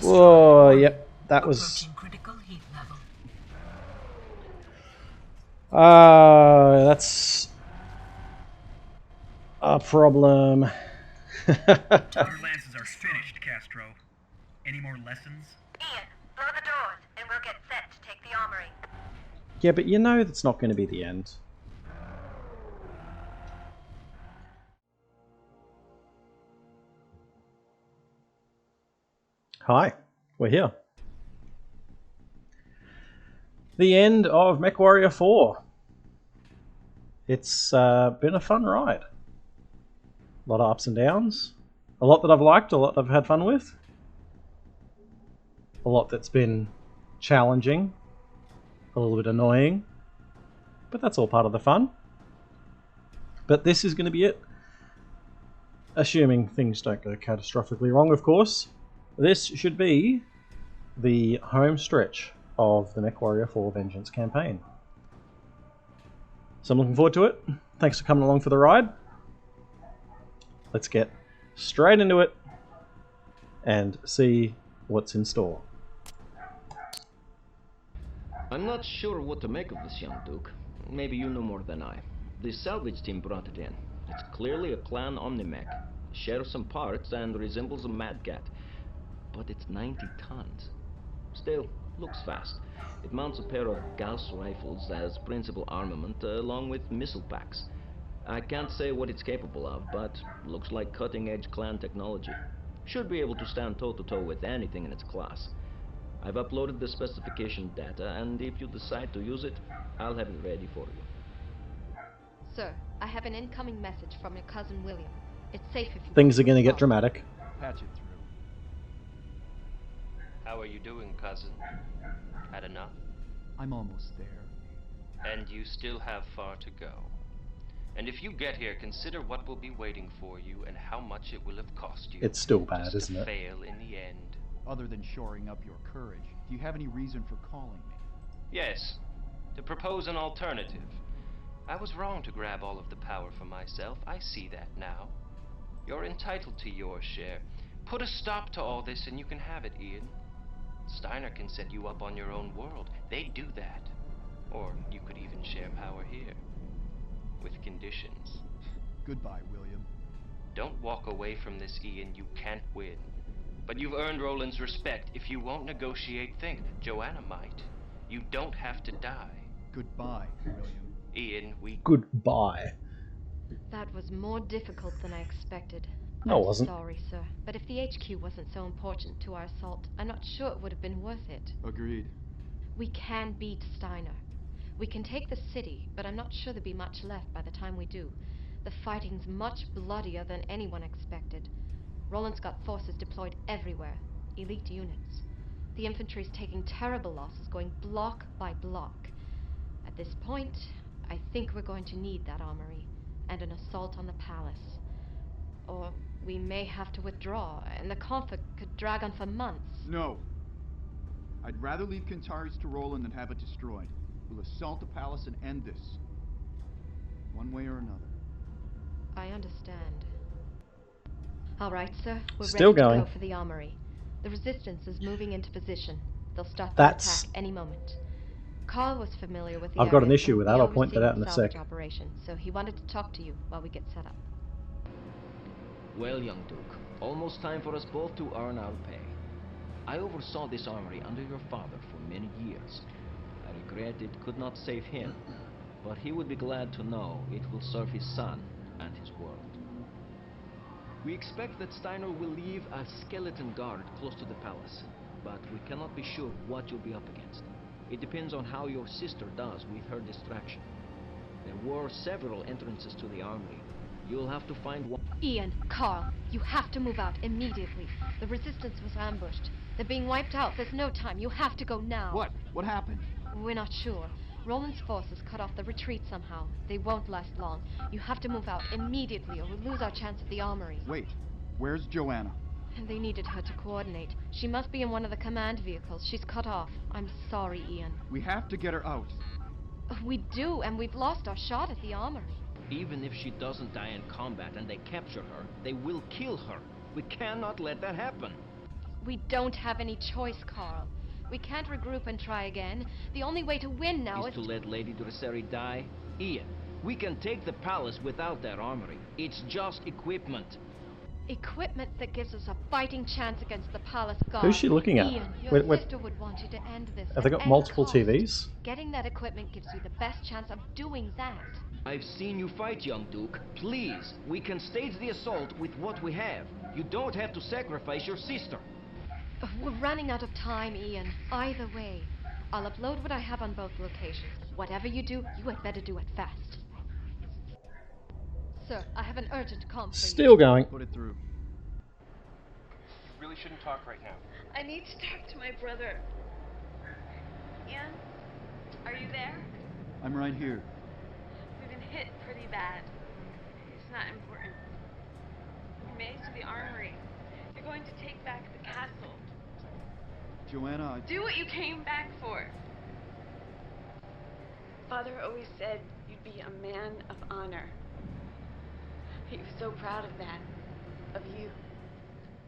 Whoa, yep, that was... that's a problem. Our lances are finished, Castro. Any more lessons? Ian, blow the doors, and we'll get set to take the armory. Yeah, but you know that's not going to be the end. Hi, we're here. The end of Mechwarrior 4. It's been a fun ride. A lot of ups and downs. A lot that I've liked, a lot that I've had fun with. A lot that's been challenging, a little bit annoying, but that's all part of the fun. But this is going to be it. Assuming things don't go catastrophically wrong, of course. This should be the home stretch of the Mechwarrior 4 Vengeance campaign. So I'm looking forward to it. Thanks for coming along for the ride. Let's get straight into it and see what's in store. I'm not sure what to make of this, young Duke. Maybe you know more than I. The salvage team brought it in. It's clearly a clan omni-mech. Shares some parts and resembles a mad cat. But it's 90 tons. Still, looks fast. It mounts a pair of Gauss rifles as principal armament, along with missile packs. I can't say what it's capable of, but looks like cutting-edge clan technology. Should be able to stand toe-to-toe with anything in its class. I've uploaded the specification data, and if you decide to use it, I'll have it ready for you. Sir, I have an incoming message from your cousin William. It's safe if you... Things are going to get dramatic. Patch it through. How are you doing, cousin? Had enough? I'm almost there. And you still have far to go. And if you get here, consider what will be waiting for you and how much it will have cost you. It's still bad, just isn't to it? fail in the end. Other than shoring up your courage, do you have any reason for calling me? Yes, to propose an alternative. I was wrong to grab all of the power for myself. I see that now. You're entitled to your share. Put a stop to all this and you can have it, Ian. Steiner can set you up on your own world. They do that. Or you could even share power here. With conditions. Goodbye, William. Don't walk away from this, Ian. You can't win. But you've earned Roland's respect. If you won't negotiate, think. Joanna might. You don't have to die. Goodbye, William. Ian, we... Goodbye. That was more difficult than I expected. No, it I'm wasn't. sorry, sir, but if the HQ wasn't so important to our assault, I'm not sure it would have been worth it. Agreed. We can beat Steiner. We can take the city, but I'm not sure there'll be much left by the time we do. The fighting's much bloodier than anyone expected. Roland's got forces deployed everywhere, elite units. The infantry's taking terrible losses, going block by block. At this point, I think we're going to need that armory, and an assault on the palace. Or we may have to withdraw, and the conflict could drag on for months. No. I'd rather leave Kentaris to Roland than have it destroyed. We'll assault the palace and end this. One way or another. I understand. All right, sir. We're Still ready going. to go for the armory. The resistance is moving into position. They'll start the That's- attack any moment. Carl was familiar with the I've got an area issue from with the that. I'll point that overseeing out in a salvage sec. operation, so he wanted to talk to you while we get set up. Well, young Duke, almost time for us both to earn our pay. I oversaw this armory under your father for many years. I regret it could not save him, but he would be glad to know it will serve his son and his world. We expect that Steiner will leave a skeleton guard close to the palace, but we cannot be sure what you'll be up against. It depends on how your sister does with her distraction. There were several entrances to the armory. You'll have to find one. Ian, Carl, you have to move out immediately. The resistance was ambushed. They're being wiped out. There's no time. You have to go now. What? What happened? We're not sure. Roland's forces cut off the retreat somehow. They won't last long. You have to move out immediately or we'll lose our chance at the armory. Wait. Where's Joanna? They needed her to coordinate. She must be in one of the command vehicles. She's cut off. I'm sorry, Ian. We have to get her out. We do, and we've lost our shot at the armory. Even if she doesn't die in combat and they capture her, they will kill her. We cannot let that happen. We don't have any choice, Carl. We can't regroup and try again. The only way to win now Is to let Lady Dresseri die? Ian, we can take the palace without that armory. It's just equipment. Equipment that gives us a fighting chance against the palace guard. Who's she looking at? Ian, your Wait, sister would want you to end this. have they at got any multiple cost. TVs? Getting that equipment gives you the best chance of doing that. I've seen you fight, young Duke. Please, we can stage the assault with what we have. You don't have to sacrifice your sister. We're running out of time, Ian. Either way, I'll upload what I have on both locations. Whatever you do, you had better do it fast. Sir, I have an urgent call for you. Still going. Put it through. You really shouldn't talk right now. I need to talk to my brother. Ian, are you there? I'm right here. We've been hit pretty bad. It's not important. We made it to the armory. You're going to take back the castle. Joanna, Do what you came back for. Father always said you'd be a man of honor. He was so proud of that. Of you.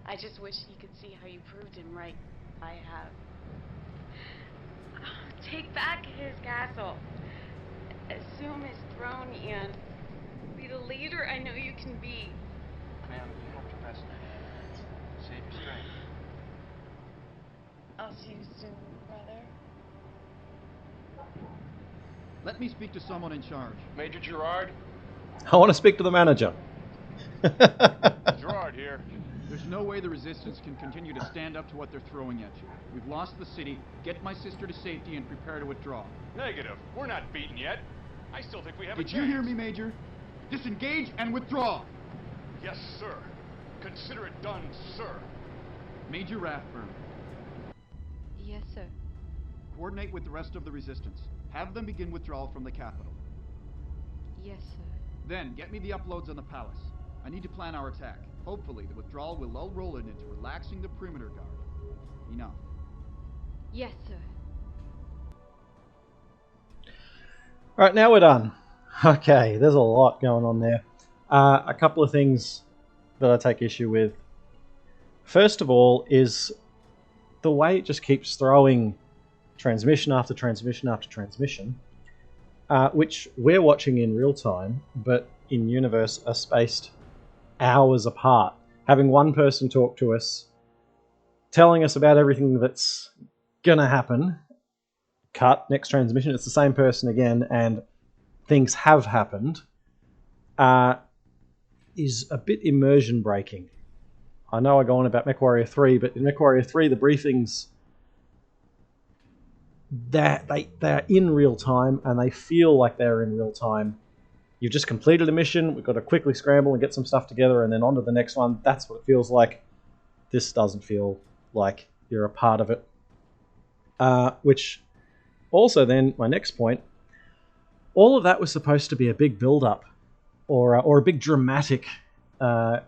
I just wish he could see how you proved him right. I have. Take back his castle. Assume his throne, Ian. Be the leader I know you can be. Ma'am, you have to rest. Save your strength. I'll see you soon, brother. let me speak to someone in charge. Major Gerard? I want to speak to the manager. Gerard here. There's no way the Resistance can continue to stand up to what they're throwing at you. We've lost the city. Get my sister to safety and prepare to withdraw. Negative. We're not beaten yet. I still think we have a Did chance. you hear me, Major? Disengage and withdraw! Yes, sir. Consider it done, sir. Major Rathburn, Yes, sir. coordinate with the rest of the Resistance. Have them begin withdrawal from the capital. Yes, sir. Then, get me the uploads on the palace. I need to plan our attack. Hopefully, the withdrawal will lull Roland into relaxing the perimeter guard. Enough. Yes, sir. Alright, now we're done. Okay, there's a lot going on there. A couple of things that I take issue with. First of all is the way it just keeps throwing transmission after transmission after transmission, which we're watching in real time, but in universe are spaced hours apart. Having one person talk to us, telling us about everything that's gonna happen, cut, next transmission, it's the same person again, and things have happened, is a bit immersion breaking. I know I go on about Mechwarrior 3, but in Mechwarrior 3, the briefings, they're in real time, and they feel like they're in real time. You've just completed a mission, we've got to quickly scramble and get some stuff together, and then on to the next one. That's what it feels like. This doesn't feel like you're a part of it. Which also then, my next point, all of that was supposed to be a big build-up, or a big dramatic back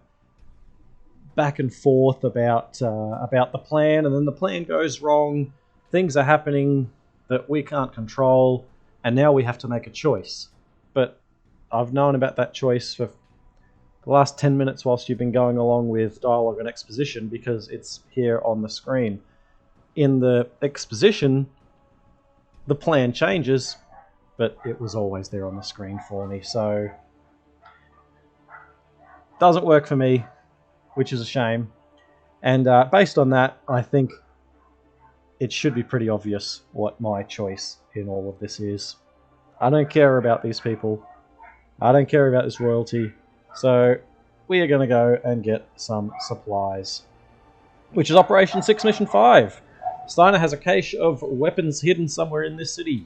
and forth about the plan, and then the plan goes wrong, things are happening that we can't control, and now we have to make a choice. But I've known about that choice for the last 10 minutes whilst you've been going along with dialogue and exposition, because it's here on the screen. In the exposition, the plan changes, but it was always there on the screen for me, so doesn't work for me, which is a shame. And based on that, I think it should be pretty obvious what my choice in all of this is. I don't care about these people. I don't care about this royalty. So we are going to go and get some supplies, which is Operation 6 Mission 5. Steiner has a cache of weapons hidden somewhere in this city.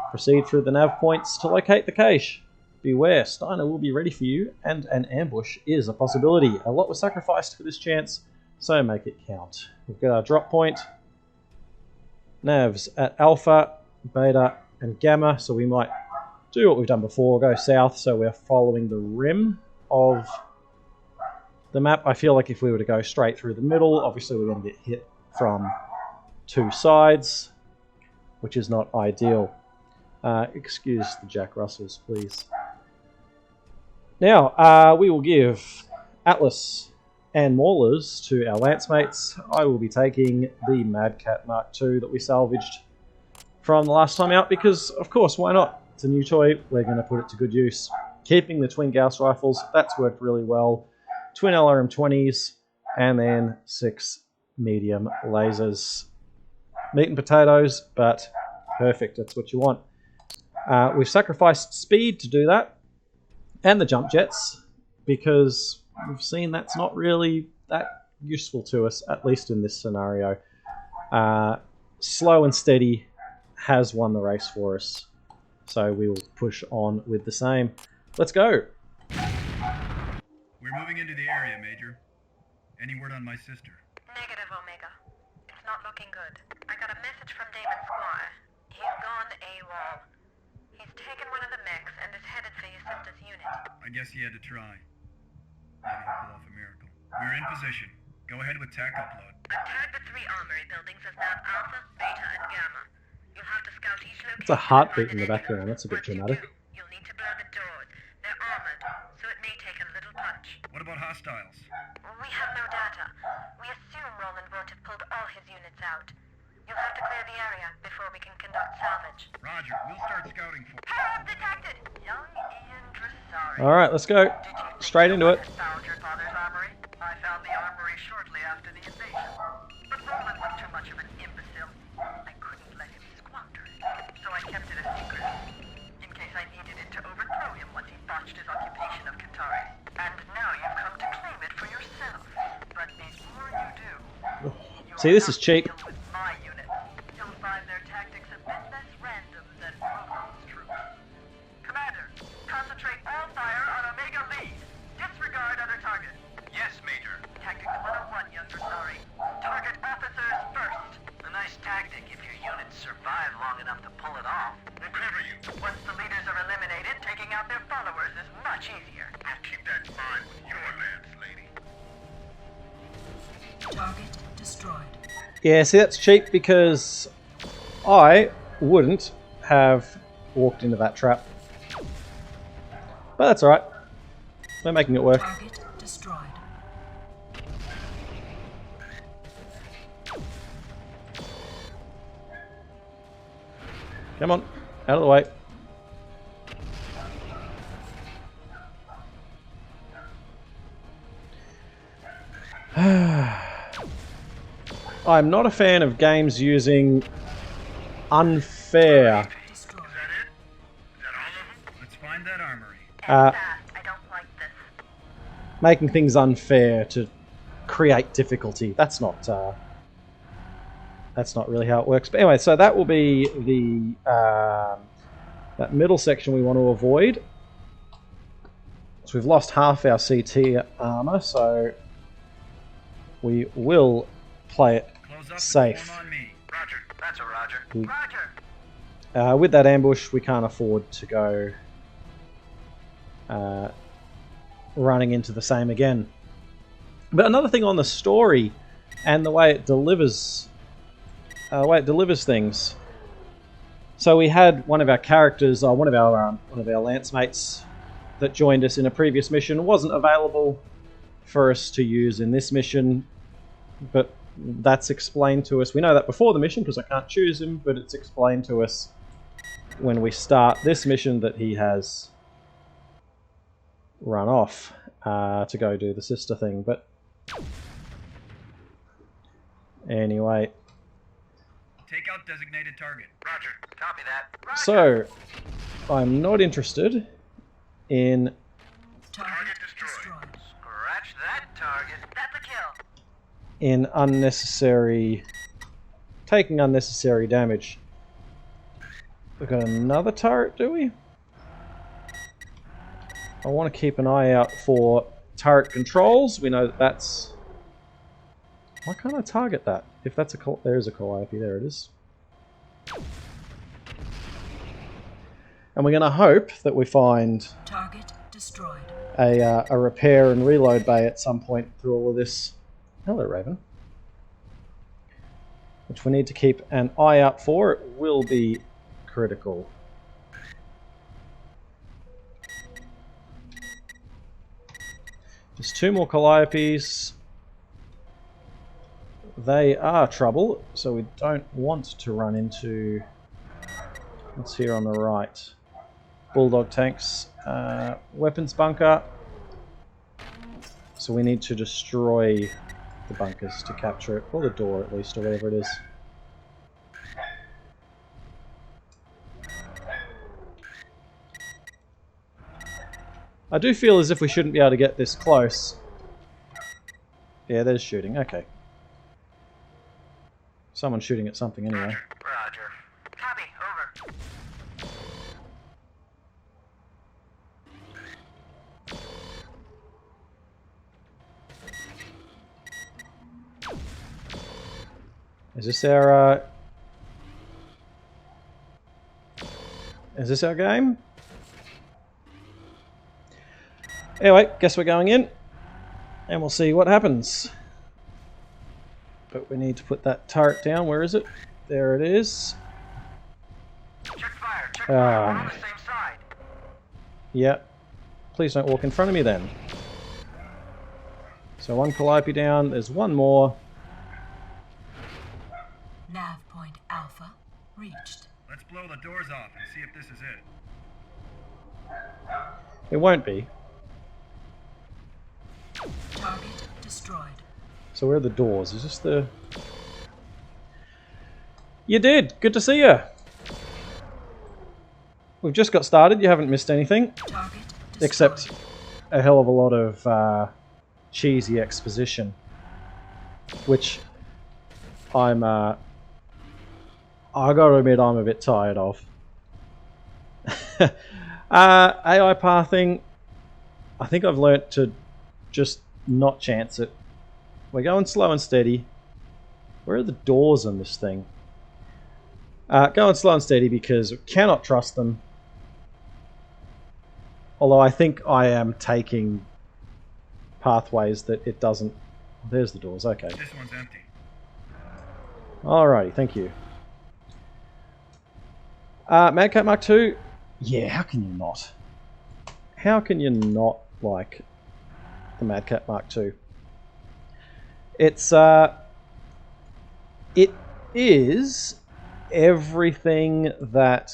Proceed through the nav points to locate the cache. Beware, Steiner will be ready for you, and an ambush is a possibility. A lot was sacrificed for this chance, so make it count. We've got our drop point. Navs at Alpha, Beta, and Gamma, so we might do what we've done before, go south, so we're following the rim of the map. I feel like if we were to go straight through the middle, obviously we're going to get hit from two sides, which is not ideal. Excuse the Jack Russells, please. Now, we will give Atlas and maulers to our lance mates, I will be taking the Mad Cat Mark II that we salvaged from the last time out because, of course, why not? It's a new toy, we're going to put it to good use. Keeping the twin Gauss rifles, that's worked really well. Twin LRM-20s, and then 6 medium lasers. Meat and potatoes, but perfect, that's what you want. We've sacrificed speed to do that, and the jump jets, because we've seen that's not really that useful to us, at least in this scenario. Slow and steady has won the race for us, so we will push on with the same. Let's go! We're moving into the area, Major. Any word on my sister? Negative, Omega. It's not looking good. I got a message from Damon Squire. He's gone AWOL. He's taken one of the mechs and is headed for your sister's unit. I guess he had to try. Maybe he'll pull off a miracle. We're in position. Go ahead with tac upload. I've tagged the 3 armory buildings as nav Alpha, Beta, and Gamma. You'll have to scout each location. It's a heartbeat in the background, that's a bit dramatic. You'll need to blow the doors. They're armored, so it may take a little punch. What about hostiles? We have no data. We assume Roland won't have pulled all his units out. You'll have to clear the area before we can conduct salvage. Roger, we'll start scouting for... Pair detected! Young Ian Dressari. Alright, let's go. Straight into it. Found your father's armory? I found the armory shortly after the invasion. But Roland was too much of an imbecile. I couldn't let him squander it. So I kept it a secret. In case I needed it to overthrow him once he botched his occupation of Qatari. And now you've come to claim it for yourself. But before you do... See, this is cheap. With my unit. You'll find their tactics a bit less random than Roland's troops. Commander, concentrate all fire on Omega lead. Disregard other targets. Yes, Major. Tactics 101, young Dressari. Target officers first. A nice tactic if your units survive long enough to pull it off. We'll cover you. Once the leaders are eliminated, taking out their followers is much easier. I'll keep that in mind with your lance, lady. Target destroyed. Yeah, see, that's cheap because I wouldn't have walked into that trap. But that's alright. We're making it work. Target destroyed. Come on, out of the way. I'm not a fan of games using unfair Is that it? Is that all of them? Let's find that armory. Uh, Fast. I don't like this. making things unfair to create difficulty. That's not really how it works. But anyway, so that will be the that middle section we want to avoid. So we've lost half our CT armor, so we will play it Close up safe. and form on me. Roger. That's a Roger. Roger. With that ambush, we can't afford to go running into the same again. But another thing on the story and the way it delivers things. So we had one of our characters, one of our lance mates that joined us in a previous mission wasn't available for us to use in this mission, but that's explained to us. We know that before the mission because I can't choose him, but it's explained to us when we start this mission that he has run off to go do the sister thing. But anyway, Take out designated target. Roger. Copy that. Roger. so I'm not interested in Target destroyed. Scratch that target. That's a kill. taking unnecessary damage. We've got another turret, do we? I want to keep an eye out for turret controls. We know that that's... Why can't I target that? If that's a... There's a calliope, there it is. And we're going to hope that we find Target destroyed. a repair and reload bay at some point through all of this. Hello, Raven. Which we need to keep an eye out for. It will be critical. There's 2 more calliopes. They are trouble, so we don't want to run into... What's here on the right? Bulldog tanks. Weapons bunker. So we need to destroy the bunkers to capture it. Or the door at least, or whatever it is. I do feel as if we shouldn't be able to get this close. Yeah, there's shooting. Okay. Someone's shooting at something anyway. Roger. Copy. Over. Is this our... Is this our game? Anyway, guess we're going in. And we'll see what happens. But we need to put that turret down. Where is it? There it is. Check fire. Check fire. We're on the same side. Yeah. Please don't walk in front of me then. So one Calliope down. There's one more. Nav point Alpha reached. Let's blow the doors off and see if this is it. It won't be. Target destroyed. So where are the doors? Is this the... You did! Good to see you! We've just got started. You haven't missed anything. Target destroyed. Except a hell of a lot of cheesy exposition. Which I'm... I gotta admit I'm a bit tired of. AI pathing... I think I've learnt to just not chance it. We're going slow and steady. Where are the doors on this thing? Going slow and steady because we cannot trust them. Although I think I am taking pathways that it doesn't... There's the doors, okay. This one's empty. Alrighty, thank you. Mad Cat Mark II? Yeah, how can you not? How can you not like the Mad Cat Mark II? It's it is everything that...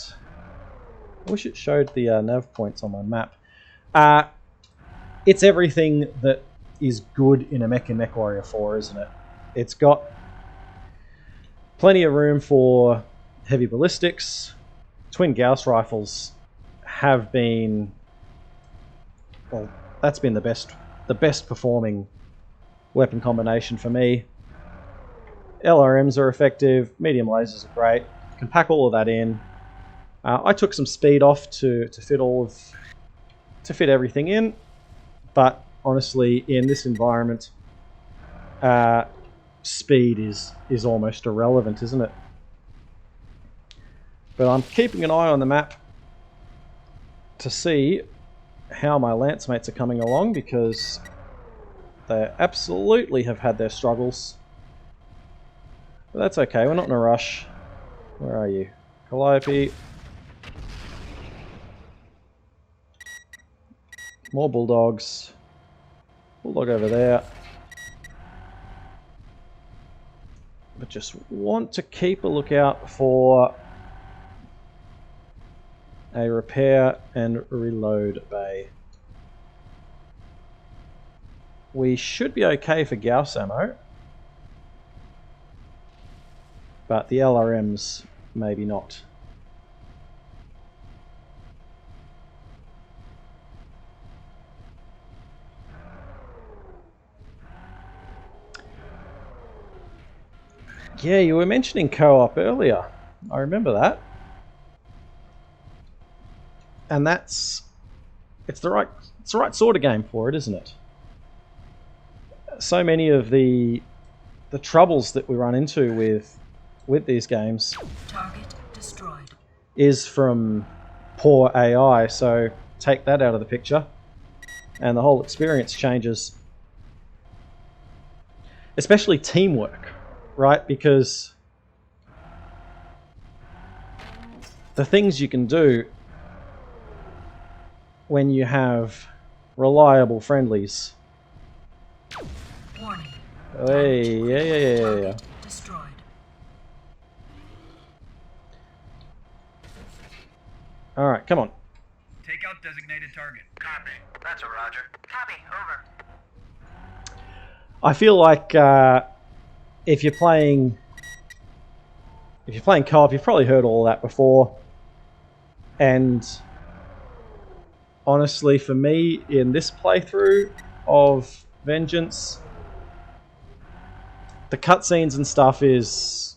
I wish it showed the nav points on my map. It's everything that is good in a mech in Mechwarrior 4, isn't it? It's got plenty of room for heavy ballistics. Twin Gauss rifles have been... Well, that's been the best performing weapon combination for me. LRMs are effective, medium lasers are great. You can pack all of that in. I took some speed off to fit everything in, but honestly, in this environment, speed is almost irrelevant, isn't it? But I'm keeping an eye on the map to see how my lance mates are coming along, because they absolutely have had their struggles. But that's okay, we're not in a rush. Where are you? Calliope. More bulldogs. Bulldog over there. But just want to keep a lookout for a repair and reload bay. We should be okay for Gauss ammo, but the LRMs maybe not. Yeah, you were mentioning co-op earlier. I remember that. And it's the right sort of game for it, isn't it? So many of the troubles that we run into with these games Target destroyed. is from poor AI, so take that out of the picture and the whole experience changes. Especially teamwork, right? Because the things you can do when you have reliable friendlies. Warning. Hey, yeah. Target destroyed. Alright, come on. Take out designated target. Copy. That's a roger. Copy. Over. I feel like if you're playing co-op, you've probably heard all that before. And honestly, for me, in this playthrough of Vengeance, the cutscenes and stuff is...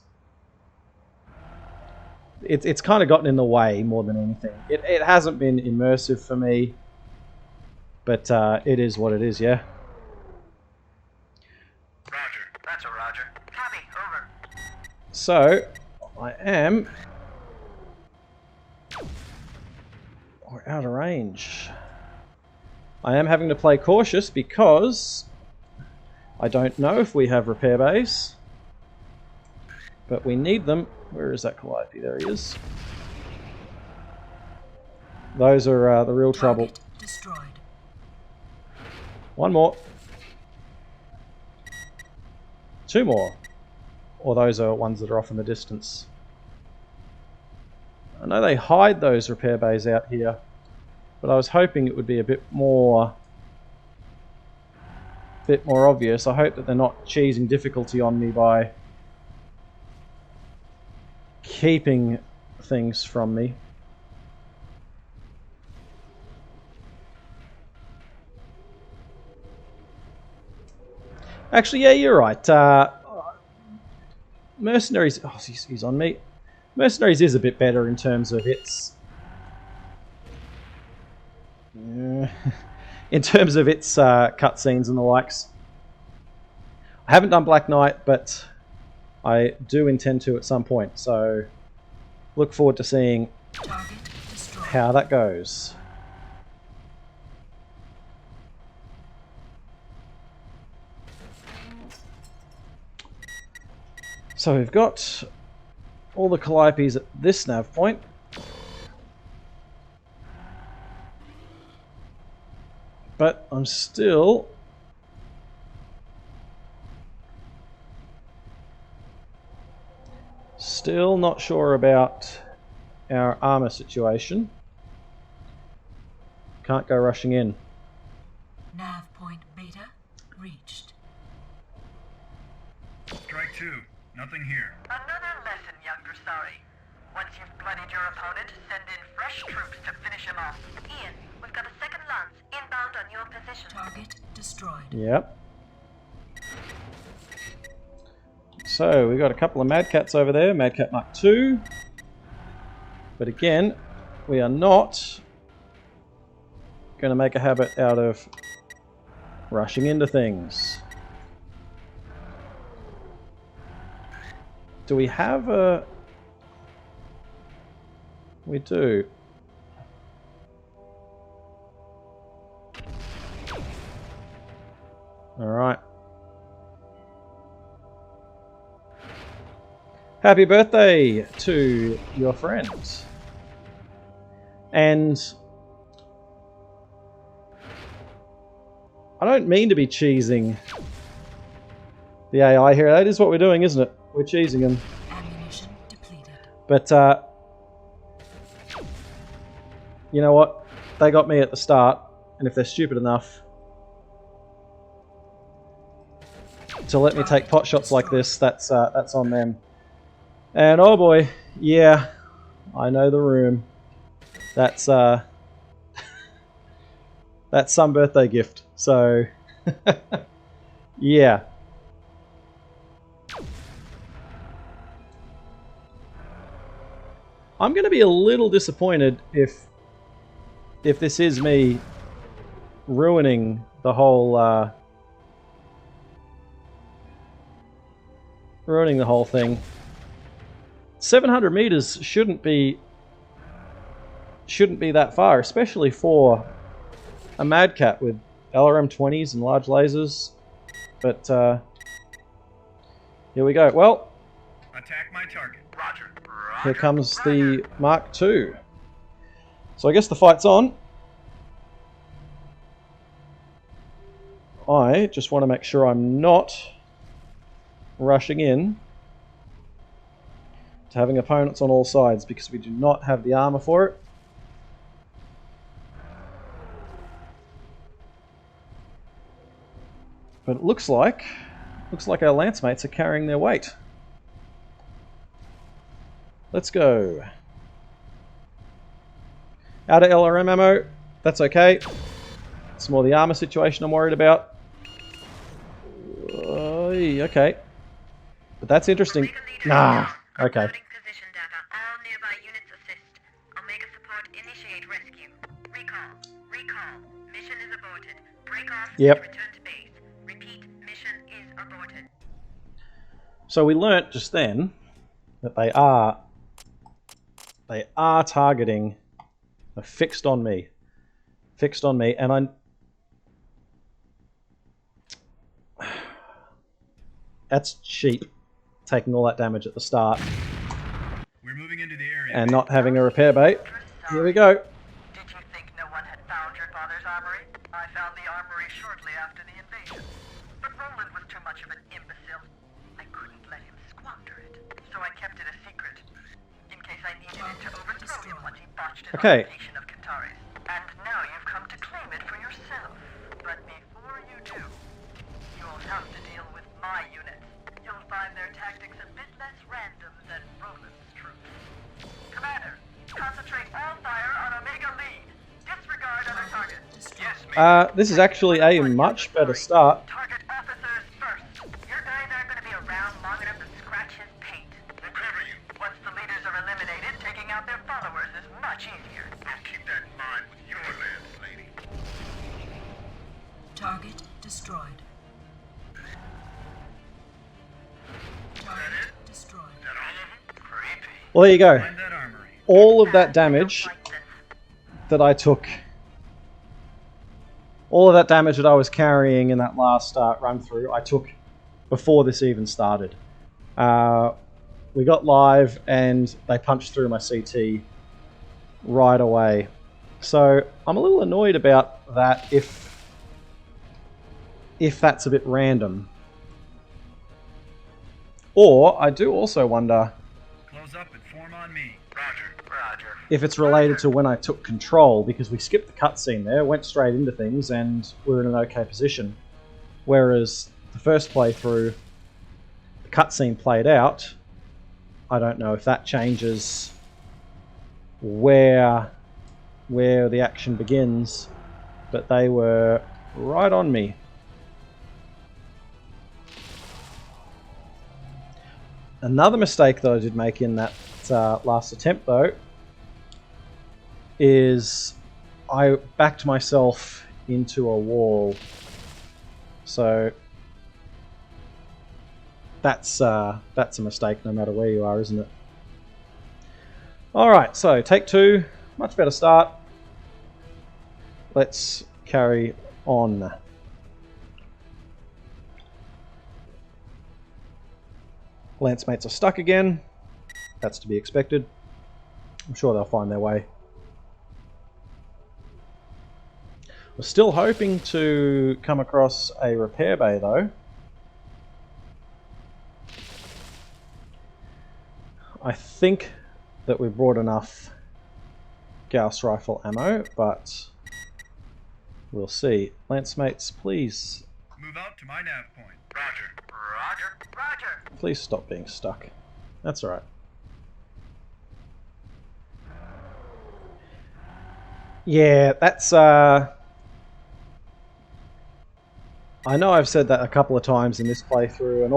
It's kind of gotten in the way more than anything. It hasn't been immersive for me, but it is what it is, yeah? Roger. That's a roger. Copy. Over. So, I am... We're out of range. I am having to play cautious because I don't know if we have repair bays, but we need them. Where is that Calliope? There he is. Those are the real trouble. Target destroyed. One more. Two more. Or those are ones that are off in the distance. I know they hide those repair bays out here, but I was hoping it would be a bit more obvious. I hope that they're not cheesing difficulty on me by keeping things from me. Actually, yeah, you're right. Mercenaries... Oh, he's on me. Mercenaries is a bit better in terms of its... in terms of its cutscenes and the likes. I haven't done Black Knight, but I do intend to at some point, so look forward to seeing how that goes. So we've got all the Calliopes at this nav point. But I'm still not sure about our armor situation. Can't go rushing in. Nav point beta reached. Strike two. Nothing here. Another lesson, younger sorry. Once you've bloodied your opponent, send in fresh troops to finish him off. Ian, we've got a second lance inbound on your position. Target destroyed. Yep. So we've got a couple of Mad Cats over there, Mad Cat Mark II. But again, we are not going to make a habit out of rushing into things. Do we have a... We do. Alright. Happy birthday to your friends. And I don't mean to be cheesing the AI here. That is what we're doing, isn't it? We're cheesing them. Ammunition depleted. But you know what? They got me at the start, and if they're stupid enough to let me take pot shots like this, that's on them. And oh boy, yeah, I know the room. That's that's some birthday gift. So yeah. I'm going to be a little disappointed if this is me ruining the whole thing. 700 meters shouldn't be that far, especially for a Mad Cat with LRM 20s and large lasers. But here we go. Well, attack my target. Roger. here comes the Mark II. So I guess the fight's on. I just want to make sure I'm not rushing in to having opponents on all sides because we do not have the armor for it. But it looks like our lance mates are carrying their weight. Let's go. Out of LRM ammo. That's okay. It's more the armor situation I'm worried about. Okay. But that's interesting. Nah. Okay. Position data. All nearby units assist. Omega support initiate rescue. Recall. Mission is aborted. Break off and return to base. Repeat, mission is aborted. So we learnt just then that they are targeting fixed on me, and that's cheap, taking all that damage at the start. We're moving into the area. And not having a repair bait. Here we go. Did you think no one had found your father's armory? I found the armory shortly after the invasion. But Roland was too much of an imbecile. I couldn't let him squander it, so I kept it a secret. In case I needed it to overthrow him once he botched his occupation of Kataris. And now you've come to claim it for yourself. But before you do, you'll have to deal with my units. You'll find their tactics a bit less random than Roland's troops. Commander, concentrate all fire on Omega lead. Disregard other targets. Yes, ma'am. This is actually a much better start. Target officers first. Your guys aren't going to be around long enough to scratch his paint. We'll cover you. Once the leaders are eliminated, taking out their followers is much easier. I'll keep that in mind with your lance, lady. Target destroyed. Target destroyed. Is that all of them? Creepy. Well, there you go. Find that armory. All of that damage that I took, all of that damage that I was carrying in that last run through, I took before this even started. We got live and they punched through my CT right away. So I'm a little annoyed about that if that's a bit random. Or I do also wonder Close up and form on me. Roger. if it's related to when I took control, because we skipped the cutscene there, went straight into things, and we're in an okay position. Whereas the first playthrough, the cutscene played out. I don't know if that changes where the action begins, but they were right on me. Another mistake that I did make in that last attempt, though, is I backed myself into a wall. So that's a mistake no matter where you are, isn't it? Alright, so take two. Much better start. Let's carry on. Lance mates are stuck again. That's to be expected. I'm sure they'll find their way. We're still hoping to come across a repair bay though. I think that we brought enough Gauss rifle ammo, but we'll see. Lance mates, please. Move out to my nav point. Roger. Please stop being stuck. That's alright. Yeah, that's I know I've said that a couple of times in this playthrough, and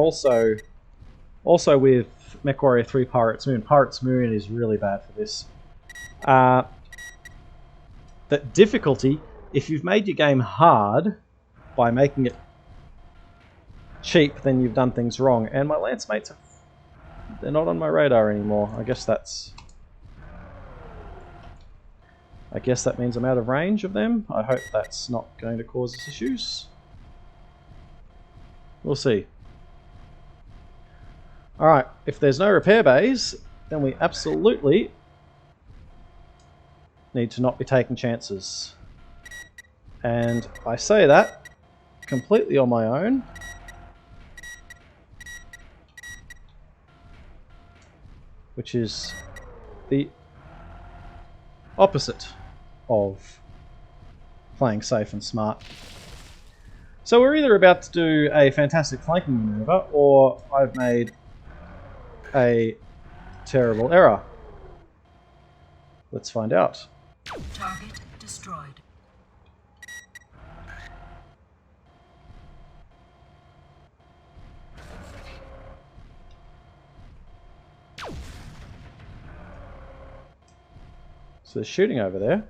also with Mechwarrior 3 Pirate's Moon. Pirate's Moon is really bad for this. That difficulty, if you've made your game hard by making it cheap, then you've done things wrong. And my lance mates, they're not on my radar anymore. I guess that means I'm out of range of them. I hope that's not going to cause us issues. We'll see. Alright, if there's no repair bays, then we absolutely need to not be taking chances. And I say that completely on my own. which is the opposite of playing safe and smart. So we're either about to do a fantastic flanking maneuver, or I've made a terrible error. Let's find out. Target destroyed. So there's shooting over there.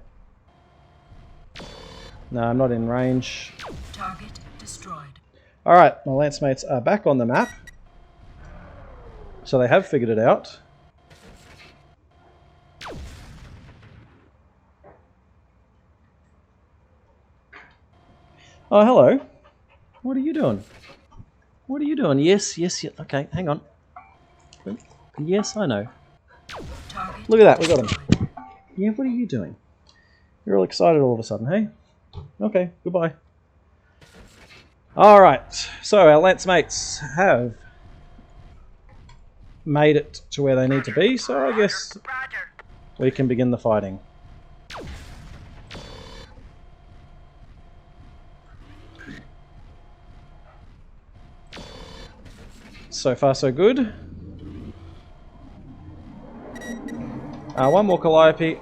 No, I'm not in range. Target destroyed. Alright, my lance mates are back on the map. So they have figured it out. Oh, hello. What are you doing? What are you doing? Yes, yes, yes. Okay, hang on. Yes, I know. Target Look at that, we got him. destroyed. Yeah, what are you doing? You're all excited all of a sudden, hey? Okay, goodbye. Alright, so our lance mates have made it to where they need to be, so I guess Roger. we can begin the fighting. So far so good. One more Calliope.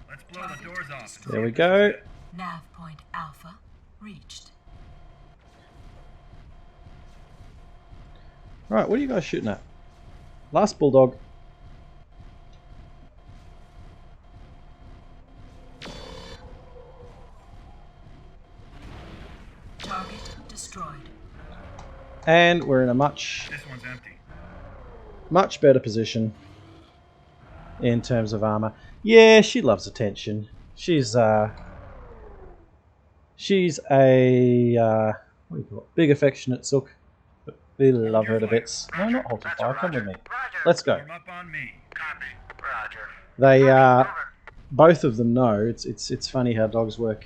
Let's blow the doors off. There we go. Nav point Alpha reached. Right, what are you guys shooting at? Last bulldog. Target destroyed. And we're in a much This one's empty. better position in terms of armor. Yeah, she loves attention. She's a what do you call it? Big affectionate sook. But we love her to bits. No, not hold to fire. Come with me. Let's go. Form up on me. Copy. Roger. They both of them know. It's funny how dogs work.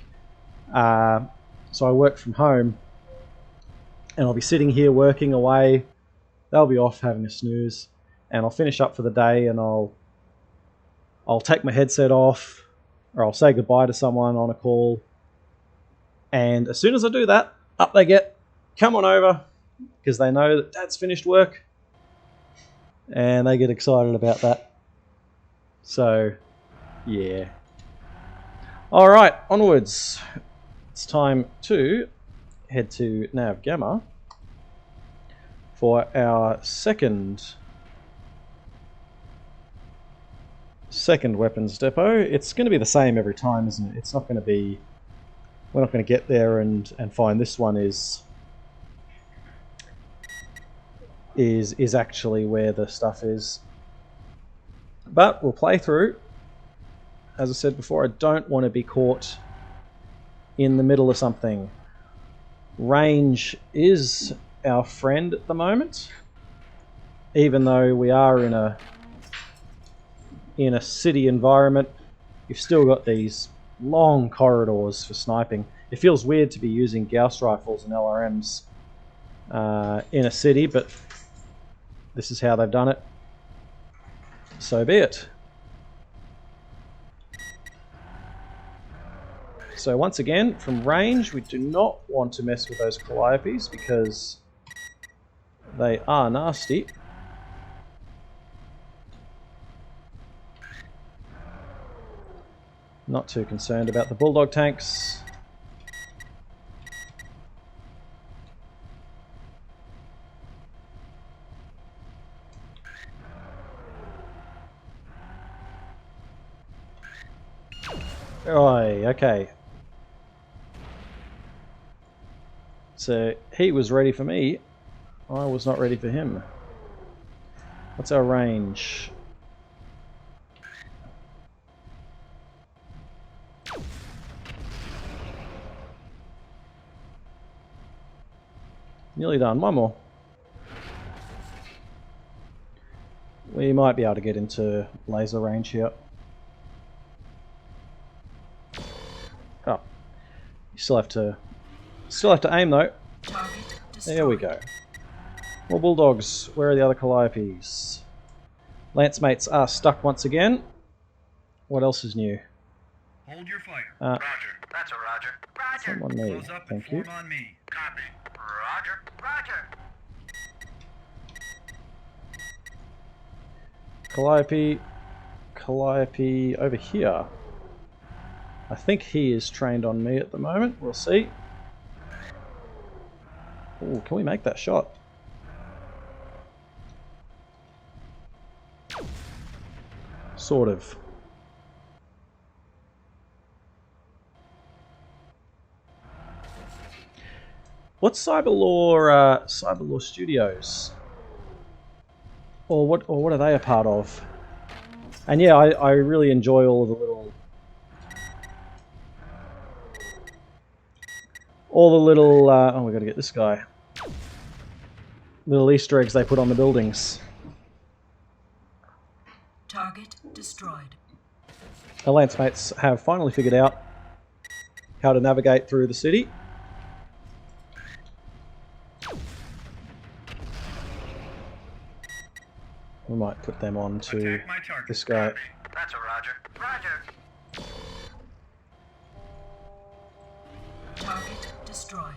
So I work from home, and I'll be sitting here working away. They'll be off having a snooze, and I'll finish up for the day, and I'll take my headset off, or I'll say goodbye to someone on a call. And as soon as I do that, up they get, come on over, because they know that Dad's finished work, and they get excited about that. So, yeah. All right, onwards. It's time to head to Nav Gamma for our second weapons depot. It's going to be the same every time, isn't it? It's not going to be... We're not going to get there and find this one is actually where the stuff is. But we'll play through. As I said before, I don't want to be caught in the middle of something. Range is our friend at the moment, even though we are in a city environment. You've still got these long corridors for sniping. It feels weird to be using Gauss rifles and LRMs in a city, but this is how they've done it. So be it. So once again, from range, we do not want to mess with those Calliopes because they are nasty. Not too concerned about the Bulldog tanks. Oi, okay. So he was ready for me. I was not ready for him. What's our range? Nearly done. One more. We might be able to get into laser range here. You still have to aim though. Target There we destroyed. go. More bulldogs. Where are the other calliopes? Lance mates are stuck once again. What else is new? Hold your fire. Roger. That's a Roger. Roger. Someone me. Close up and Thank you. form on me. Copy. Roger. Roger. Calliope over here. I think he is trained on me at the moment. We'll see. Oh, can we make that shot? Sort of. What's Cyberlaw Studios? Or what are they a part of? And yeah, I really enjoy all of the little oh, we got to get this guy. Little Easter eggs they put on the buildings. Target destroyed. Our Lance mates have finally figured out how to navigate through the city. We might put them on to Attack my target. this guy. That's a Roger. Roger. Target destroyed.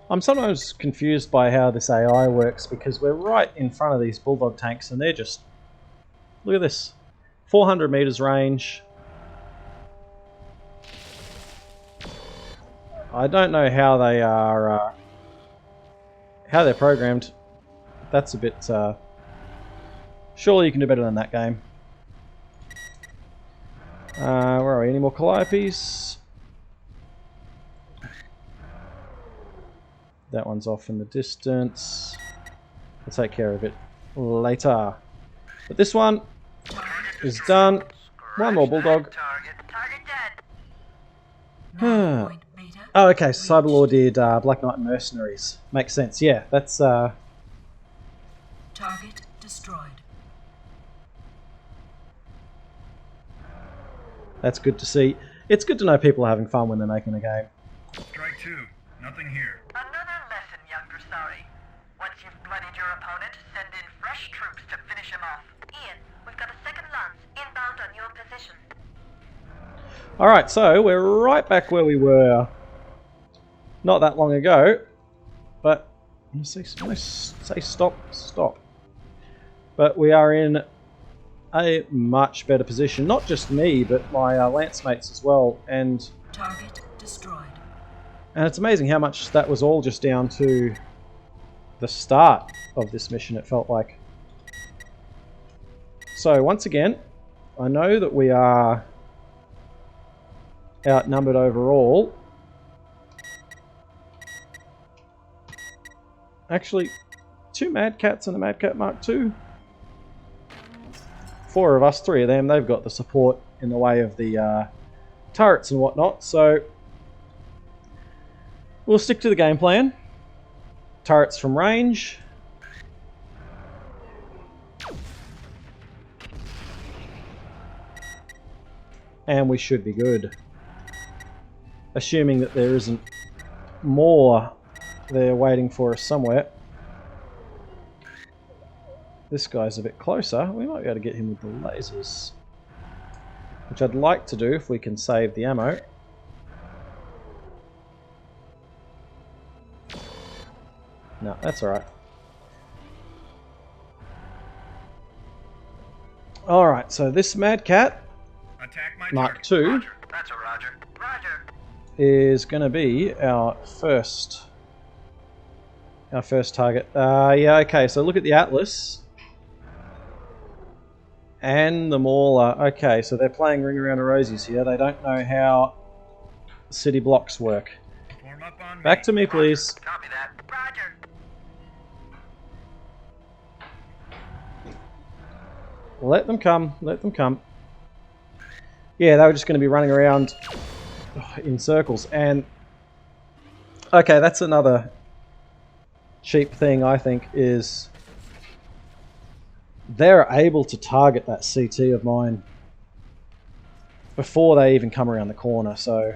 I'm sometimes confused by how this AI works because we're right in front of these bulldog tanks and they're just... Look at this. 400 meters range. I don't know how they are... how they're programmed. That's a bit... surely you can do better than that game. Where are we? Any more calliopes? That one's off in the distance. We'll take care of it later. But this one is done. One more bulldog. Target. Target dead. Point beta. Oh, okay. So Cyberlaw did Black Knight Mercenaries. Makes sense. Yeah, that's... Target destroyed. That's good to see. It's good to know people are having fun when they're making a game. Strike two. Nothing here. Another lesson, young Dressari. Once you've bloodied your opponent, send in fresh troops to finish him off. Ian, we've got a second lance inbound on your position. Alright, so we're right back where we were not that long ago. But, when I say stop. But we are in a much better position. Not just me, but my lance mates as well. And Target destroyed. it's amazing how much that was all just down to the start of this mission, it felt like. So, once again, I know that we are outnumbered overall. Actually, 2 Mad Cats and a Mad Cat Mark II. 4 of us, 3 of them, they've got the support in the way of the turrets and whatnot, so we'll stick to the game plan. Turrets from range. And we should be good. Assuming that there isn't more there waiting for us somewhere. This guy's a bit closer. We might be able to get him with the lasers. Which I'd like to do if we can save the ammo. No, that's alright. Alright, so this Mad Cat, Attack my Mark target. II, Roger. That's a Roger. Roger. is going to be our first target. Yeah, okay, so look at the Atlas. And the Mauler. Okay, so they're playing Ring Around the Rosies here. They don't know how city blocks work. Form up on Back to me, please. Copy that. Roger. Let them come. Let them come. Yeah, they were just going to be running around in circles. And okay, that's another cheap thing, I think, is they're able to target that CT of mine before they even come around the corner. So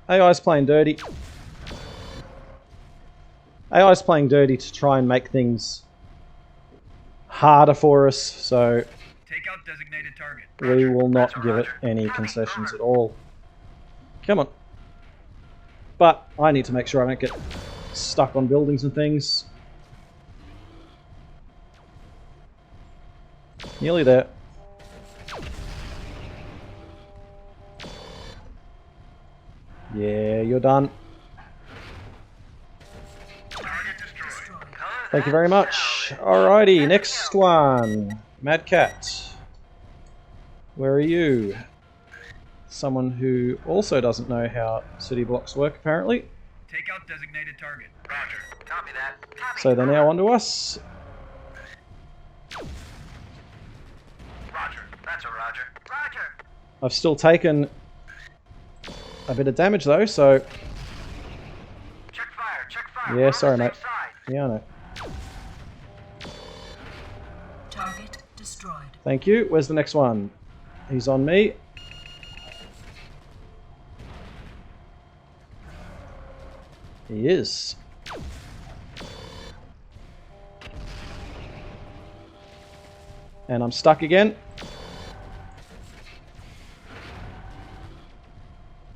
AI's playing dirty. AI's playing dirty to try and make things harder for us. So Take out designated target. we will not give it any concessions at all. Come on. But I need to make sure I don't get stuck on buildings and things. Nearly there. Yeah, you're done. Thank you very much. Alrighty, next one. Mad Cat. Where are you? Someone who also doesn't know how city blocks work, apparently. Take out designated target. Roger. Copy that. Copy. So they're now onto us. Roger. That's a Roger. Roger. I've still taken a bit of damage though, so Check fire. Check fire. yeah, We're sorry on the mate. same side. Yeah, I know. Target destroyed. Thank you. Where's the next one? He's on me. He is. And I'm stuck again.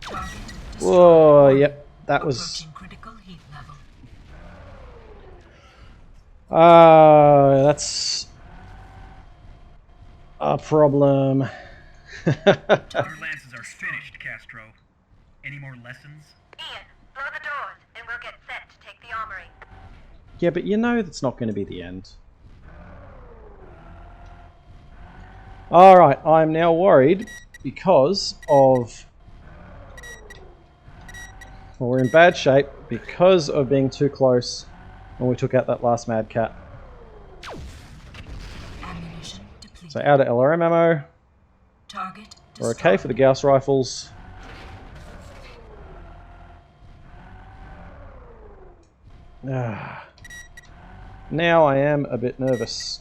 Target destroyed. Whoa, yep, that was... Approaching critical heat level. That's a problem. Your lances are finished, Castro. Any more lessons? Ian, blow the doors, and we'll get set to take the armory. Yeah, but you know that's not going to be the end. Alright, I'm now worried because of... Well, we're in bad shape because of being too close when we took out that last Mad Cat. Ammunition depleted. So out of LRM ammo. Target We're okay destroyed. for the Gauss rifles. Now I am a bit nervous.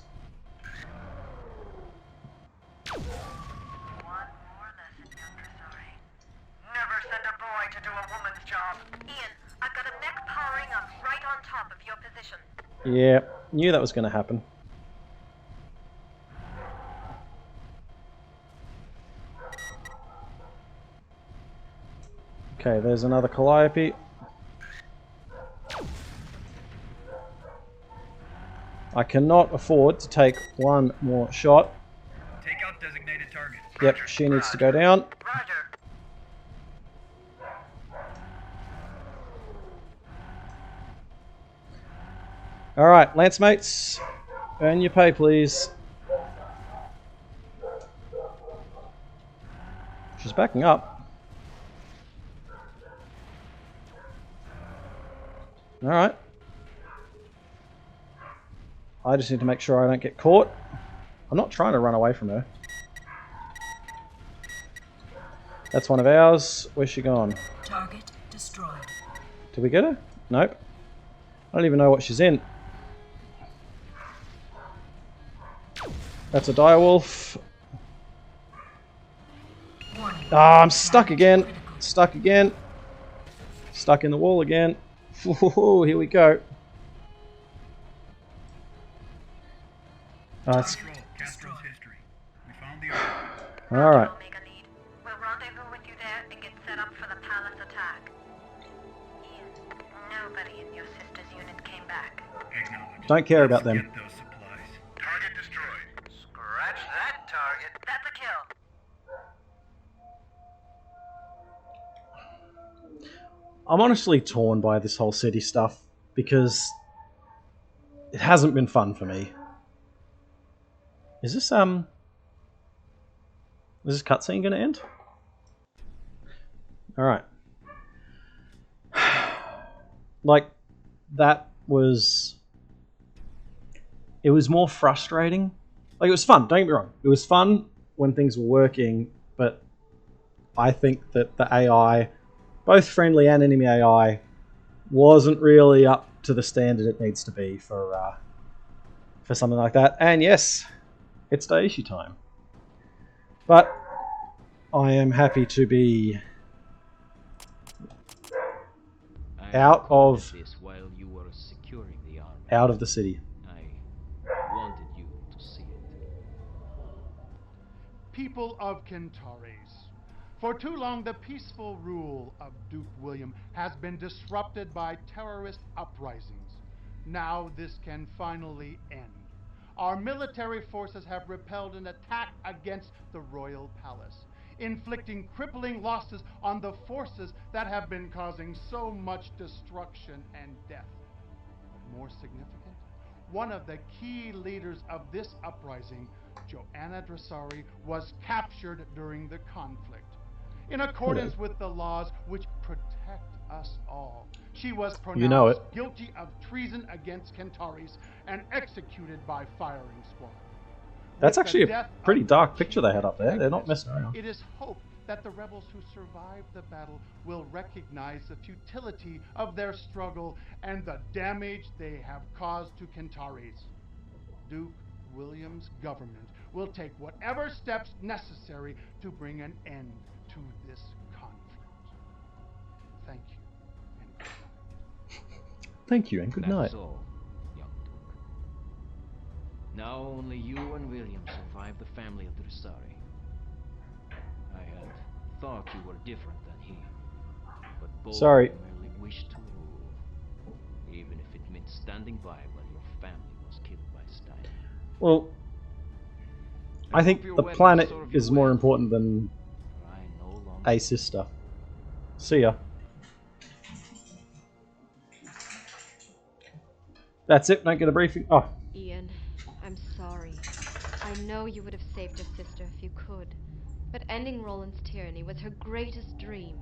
One more lesson, young Dressari. Never send a boy to do a woman's job. Ian, I've got a mech powering up right on top of your position. Yeah, knew that was going to happen. Okay, there's another Calliope. I cannot afford to take one more shot. Take out designated target. Yep, she needs to go down. Roger. Alright, Lance mates, earn your pay please. She's backing up. Alright. I just need to make sure I don't get caught. I'm not trying to run away from her. That's one of ours. Where's she gone? Target destroyed. Did we get her? Nope. I don't even know what she's in. That's a direwolf. Warning. Ah, I'm stuck again. Critical. Stuck again. Stuck in the wall again. Whoa, here we go. That's Control. Castro's history. We found the armory. alright. Omega lead. We'll rendezvous with you there and get set up for the palace attack. Ian, nobody in your sister's unit came back. Acknowledged. Don't care about them. Get those supplies. Target destroyed. Scratch that target. That's a kill. I'm honestly torn by this whole city stuff because it hasn't been fun for me. Is this cutscene going to end? Alright. Like, that was... It was more frustrating. Like, it was fun, don't get me wrong. It was fun when things were working, but I think that the AI, both friendly and enemy AI, wasn't really up to the standard it needs to be for something like that. And yes, it's Daishi time. But I am happy to be I out recorded of this while you were securing the army. out of the city. I wanted you to see it. People of Kentares, for too long the peaceful rule of Duke William has been disrupted by terrorist uprisings. Now this can finally end. Our military forces have repelled an attack against the royal palace, inflicting crippling losses on the forces that have been causing so much destruction and death. But more significant, one of the key leaders of this uprising, Joanna Dressari, was captured during the conflict. In accordance with the laws which protect us all, she was pronounced guilty of treason against Kentares and executed by firing squad. That's With actually the a death pretty of dark the picture chief they had up there. They're not antagonist, messing around. It is hoped that the rebels who survived the battle will recognize the futility of their struggle and the damage they have caused to Kentares. Duke William's government will take whatever steps necessary to bring an end to this conflict. Thank you, and good night. Thank you and good night. That's all, young Duke. Now only you and William survive the family of Dressari. I had thought you were different than he, but both Sorry. merely wished to rule, even if it meant standing by while your family was killed by Steiner. Well, I think the planet is more important than a sister. See ya. That's it, don't get a briefing. Oh. Ian, I'm sorry. I know you would have saved your sister if you could. But ending Roland's tyranny was her greatest dream.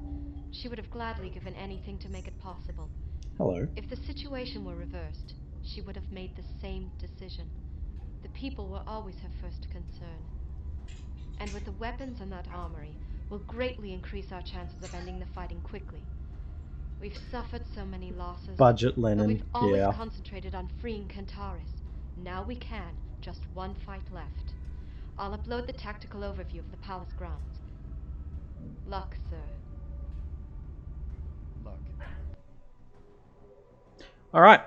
She would have gladly given anything to make it possible. Hello. If the situation were reversed, she would have made the same decision. The people will always have first concern. And with the weapons in that armory, will greatly increase our chances of ending the fighting quickly. We've suffered so many losses. Budget But Lenin, we've always yeah. concentrated on freeing Kentares. Now we can. Just one fight left. I'll upload the tactical overview of the palace grounds. Luck, sir. Luck. Alright.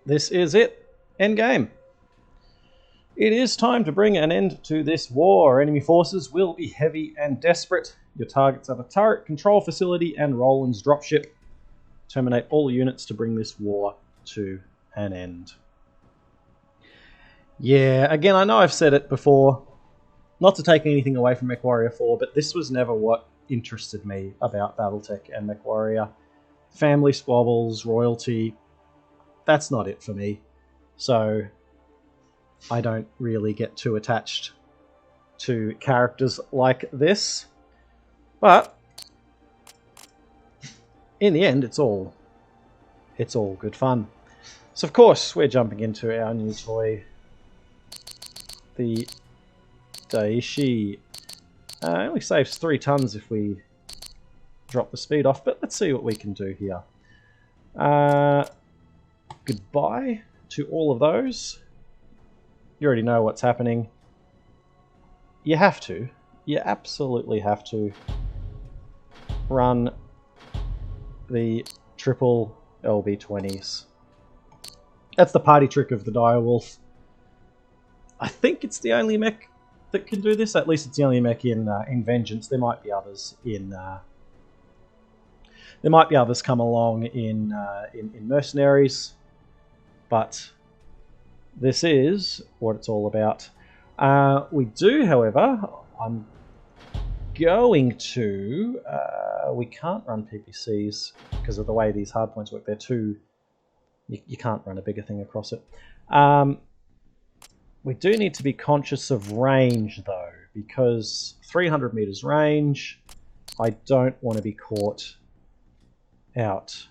This is it. End game. It is time to bring an end to this war. Enemy forces will be heavy and desperate. Your targets are the turret control facility and Roland's dropship. Terminate all units to bring this war to an end. Yeah, again, I know I've said it before. Not to take anything away from Mechwarrior 4, but this was never what interested me about Battletech and Mechwarrior. Family squabbles, royalty, that's not it for me. So I don't really get too attached to characters like this. But in the end, it's all good fun. So of course, we're jumping into our new toy, the Daishi. It only saves 3 tons if we drop the speed off, but let's see what we can do here. Goodbye to all of those. You already know what's happening. You have to. You absolutely have to run the triple LB20s. That's the party trick of the Direwolf. I think it's the only mech that can do this. At least it's the only mech in Vengeance. There might be others in. There might be others come along in Mercenaries, but this is what it's all about. We do, however, I'm going to. We can't run PPCs because of the way these hardpoints work. They're too. You can't run a bigger thing across it. We do need to be conscious of range, though, because 300 meters range, I don't want to be caught out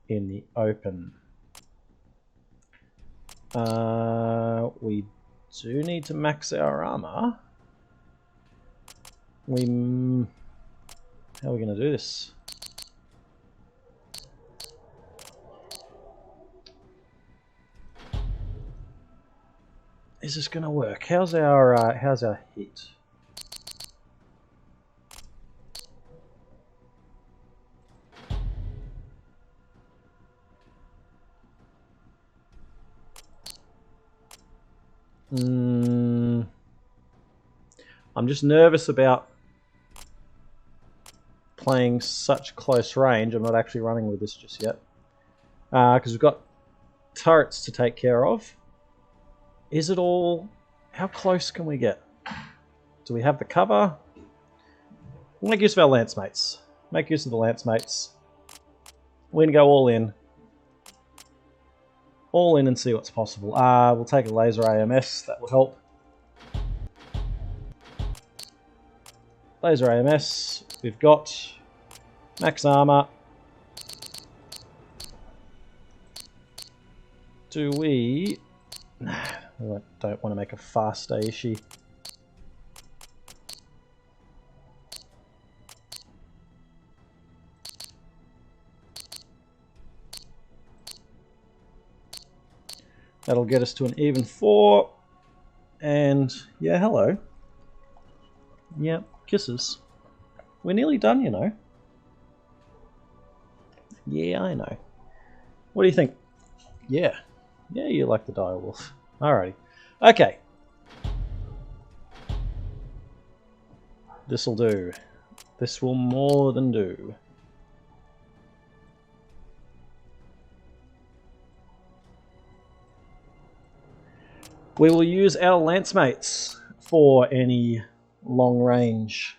in the open. We do need to max our armor. How are we going to do this? Is this going to work? How's our heat? I'm just nervous about playing such close range. I'm not actually running with this just yet. Because we've got turrets to take care of. Is it all... How close can we get? Do we have the cover? We'll make use of our lance mates. Make use of the lance mates. We're going to go all in. All in and see what's possible. We'll take a laser AMS. That will help. Laser AMS. We've got max armor. Do we... I don't want to make a fast Aishi. That'll get us to an even 4. And yeah, hello. Yep, kisses. We're nearly done, you know. Yeah, I know. What do you think? Yeah. Yeah, you like the direwolf. Alrighty. Okay. This'll do. This will more than do. We will use our lance mates for any long range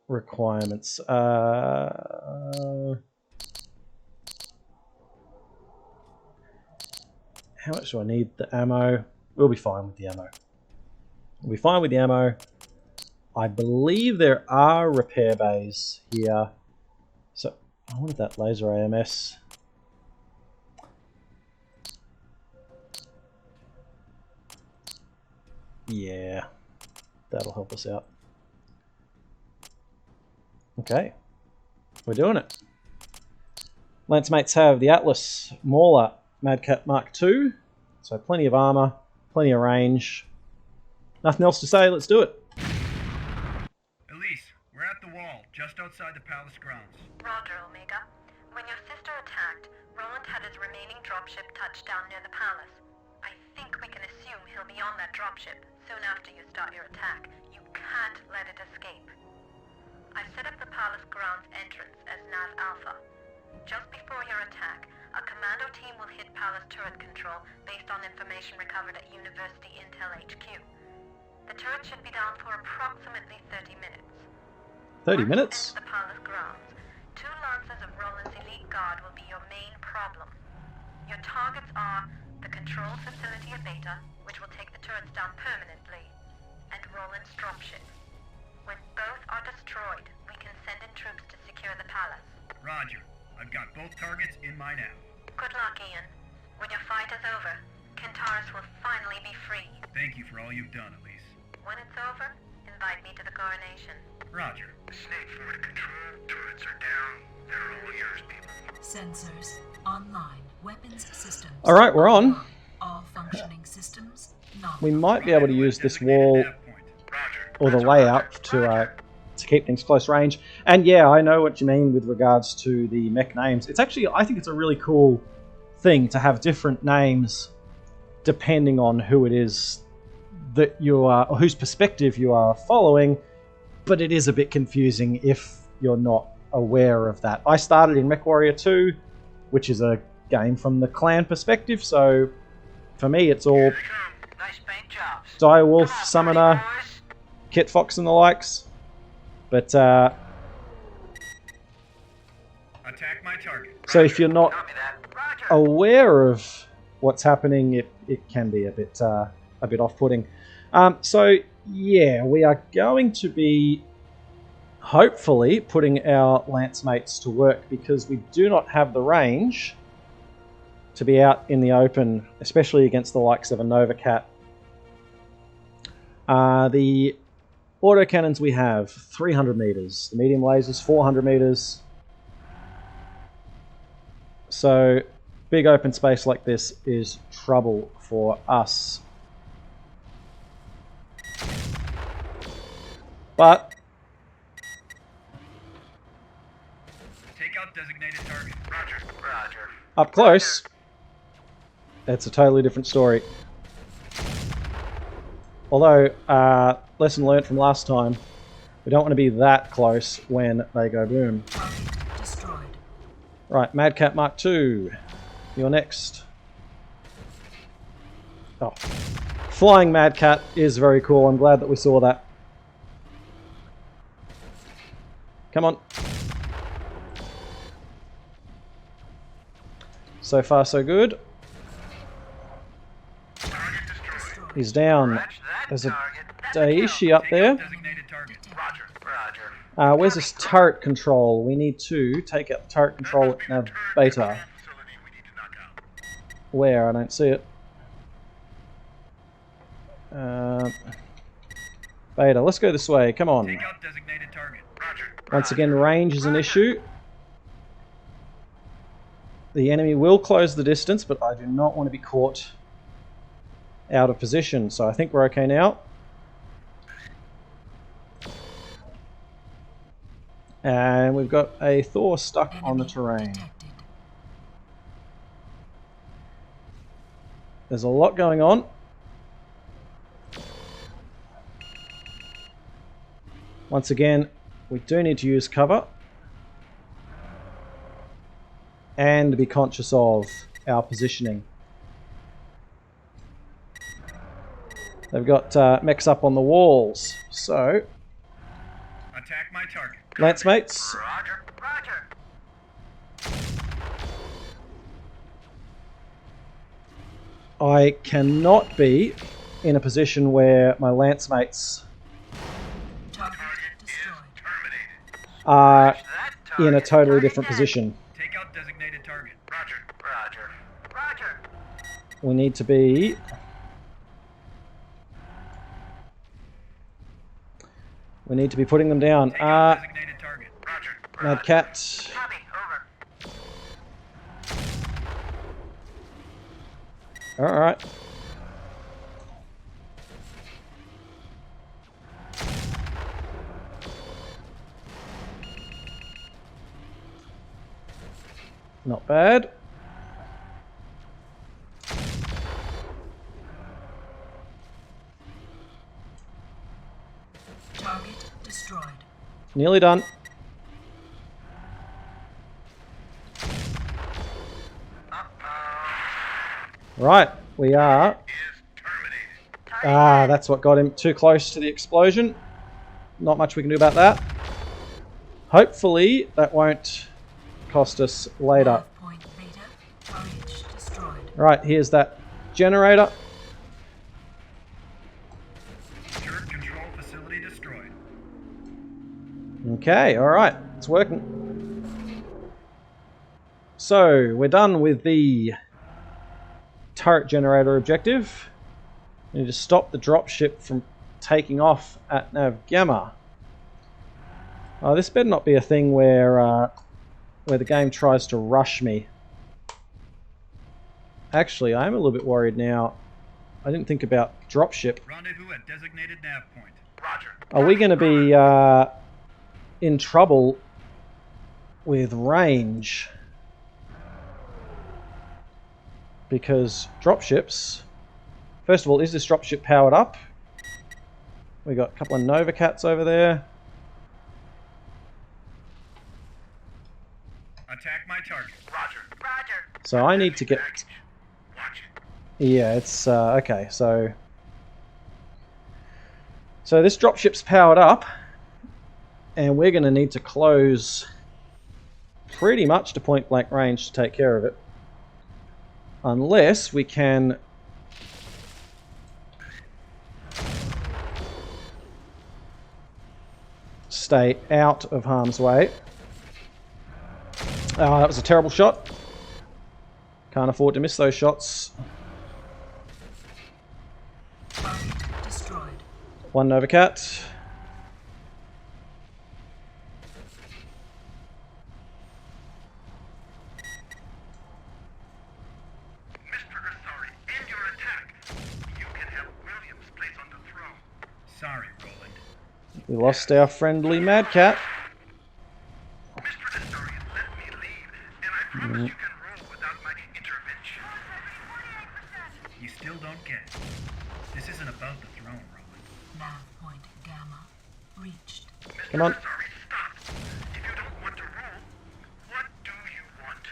requirements. How much do I need? The ammo. We'll be fine with the ammo. We'll be fine with the ammo. I believe there are repair bays here. So I wanted that laser AMS. Yeah, that'll help us out. Okay, we're doing it. Lance mates have the Atlas, Mauler, Madcat Mark II, so plenty of armor, plenty of range. Nothing else to say, let's do it. Elise, we're at the wall, just outside the palace grounds. Roger, Omega. When your sister attacked, Roland had his remaining dropship touch down near the palace. I think we can assume he'll be on that dropship soon after you start your attack. You can't let it escape. I've set up the palace grounds entrance as Nav Alpha. Just before your attack, a commando team will hit palace turret control based on information recovered at University Intel HQ. The turret should be down for approximately 30 minutes. 30 minutes? Once you enter the palace grounds, 2 lancers of Roland's elite guard will be your main problem. Your targets are the control facility at Beta, which will take the turrets down permanently, and Roland's dropship. When both are destroyed, we can send in troops to secure the palace. Roger. I've got both targets in my nav. Good luck, Ian. When your fight is over, Kentaurus will finally be free. Thank you for all you've done, Elise. When it's over, invite me to the coronation. Roger. Snake forward control. Turrets are down. They're all yours, people. Sensors online. Weapons systems. Alright, we're on. All functioning systems. We might be able to use this wall or the layout to keep things close range. And yeah, I know what you mean with regards to the mech names. It's actually, I think it's a really cool thing to have different names depending on who it is that you are, or whose perspective you are following, but it is a bit confusing if you're not aware of that. I started in Mechwarrior 2, which is a game from the clan perspective, so for me it's all Nice paint jobs. Direwolf, Summoner, Kit Fox and the likes. But Attack my target. so if you're not Copy that. Roger. aware of what's happening, it can be a bit off-putting. So yeah, we are going to be hopefully putting our lance mates to work because we do not have the range to be out in the open, especially against the likes of a Nova Cat. The autocannons we have 300 meters, the medium lasers 400 meters. So big open space like this is trouble for us. But Take out designated target. Roger. Roger. up close, it's a totally different story. Although, lesson learnt from last time, we don't want to be that close when they go boom. Target destroyed. Right, Mad Cat Mark II. You're next. Oh. Flying Mad Cat is very cool. I'm glad that we saw that. Come on. So far, so good. He's down. There's a Daishi up there. Designated target. Roger, roger. Where's this turret control? We need to take out the turret control at nav beta. Facility we need to knock out. Where? I don't see it. Beta, let's go this way. Come on. Take out designated target. Roger. Once again, range is an issue. The enemy will close the distance, but I do not want to be caught out of position. So I think we're okay now. And we've got a Thor stuck on the terrain. Detected. There's a lot going on. Once again, we do need to use cover. And be conscious of our positioning. They've got mechs up on the walls. So, Attack my target. Lance mates, Roger, roger. I cannot be in a position where my lance mates Target destroyed. Terminated. are That in a target. totally different position. Take out designated target. Roger, roger. Roger. We need to be putting them down. Take out designated target. Roger, Mad roger. Cat. Copy, over. Alright. Not bad. Target destroyed. Nearly done. Right, we are. Ah, that's what got him too close to the explosion. Not much we can do about that. Hopefully, that won't cost us later. Point beta. Target destroyed. Right, here's that generator. Turret control facility destroyed. Okay, alright, it's working. So, we're done with the turret generator objective. We need to stop the dropship from taking off at Nav Gamma. This better not be a thing where the game tries to rush me. Actually, I am a little bit worried now. I didn't think about dropship. Rendezvous at designated nav point. Roger. Are we going to be in trouble with range? Because dropships... First of all, is this dropship powered up? We got a couple of Nova Cats over there. Attack my target. Roger. Roger. So I need to get... Watch it. Yeah, it's... okay, so this dropship's powered up. And we're going to need to close pretty much to point blank range to take care of it. Unless we can... stay out of harm's way. That was a terrible shot. Can't afford to miss those shots. Target destroyed. One Nova Cat. Mr. Asari, end your attack. You can have William's place on the throne. Sorry, Roland. We lost our friendly Mad Cat. Mr. Asari, let me leave, and I promise you can rule without my intervention. You still don't get it. This isn't about the throne, Roland. Nav point Gamma reached. Come on. Sorry, stop. If you don't want to roll, what do you want?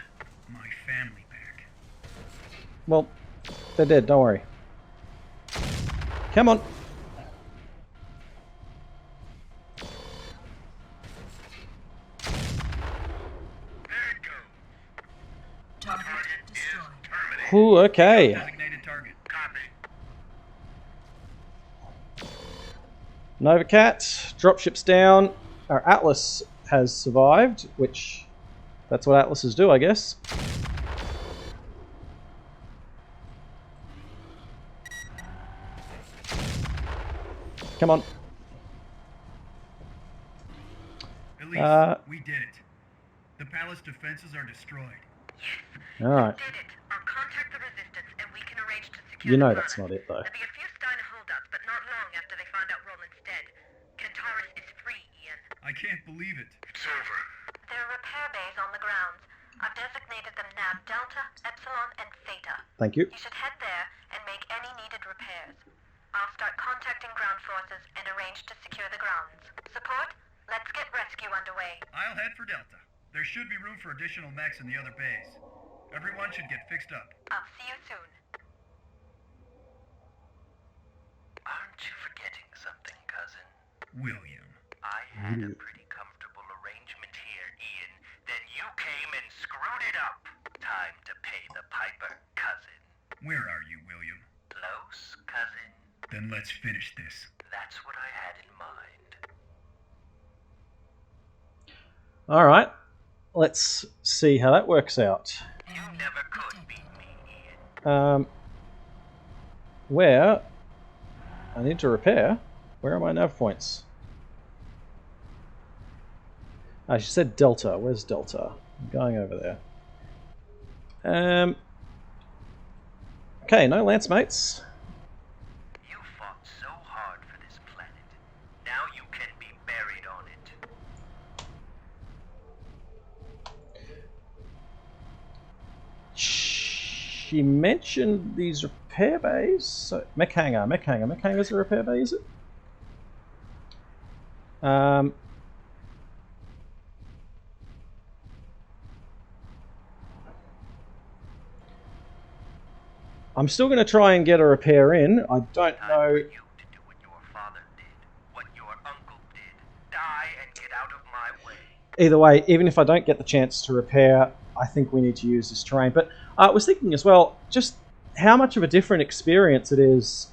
My family back. Well, they're dead, don't worry. Come on. There you go. Target destroyed. Terminate. Ooh, okay. Designated target. Copy. Nova Cat, dropship's down. Our Atlas has survived, which that's what Atlases do, I guess. Come on. Elise, we did it. The palace defenses are destroyed. Alright. Did it. I'll contact the resistance and we can arrange to secure You know the that's not it, though. There'll be a few Steiner holdouts, but not long after they find out Roland's dead. Kentaurus is free, Ian. I can't believe it. It's over. There are repair bays on the grounds. I've designated them Nav Delta, Epsilon, and Theta. Thank you. You should head there and make any needed repairs. I'll start contacting ground forces and arrange to secure the grounds. Support? Let's get rescue underway. I'll head for Delta. There should be room for additional mechs in the other bays. Everyone should get fixed up. I'll see you soon. Aren't you forgetting something, cousin? William. I had a pretty comfortable arrangement here, Ian. Then you came and screwed it up. Time to pay the piper, cousin. Where are you, William? Close, cousin. Then let's finish this. That's what I had in mind. Alright. Let's see how that works out. You never could beat me, Ian. Where I need to repair. Where are my nav points? She said Delta. Where's Delta? I'm going over there. Okay, no lance mates. You fought so hard for this planet. Now you can be buried on it. She mentioned these repair bays. So, mech hangar. Mech hangar's a repair bay, is it? I'm still going to try and get a repair in. I don't Time know. for you to do what your father did, what your uncle did. Die and get out of my way. Either way, even if I don't get the chance to repair, I think we need to use this terrain. But I was thinking as well, just how much of a different experience it is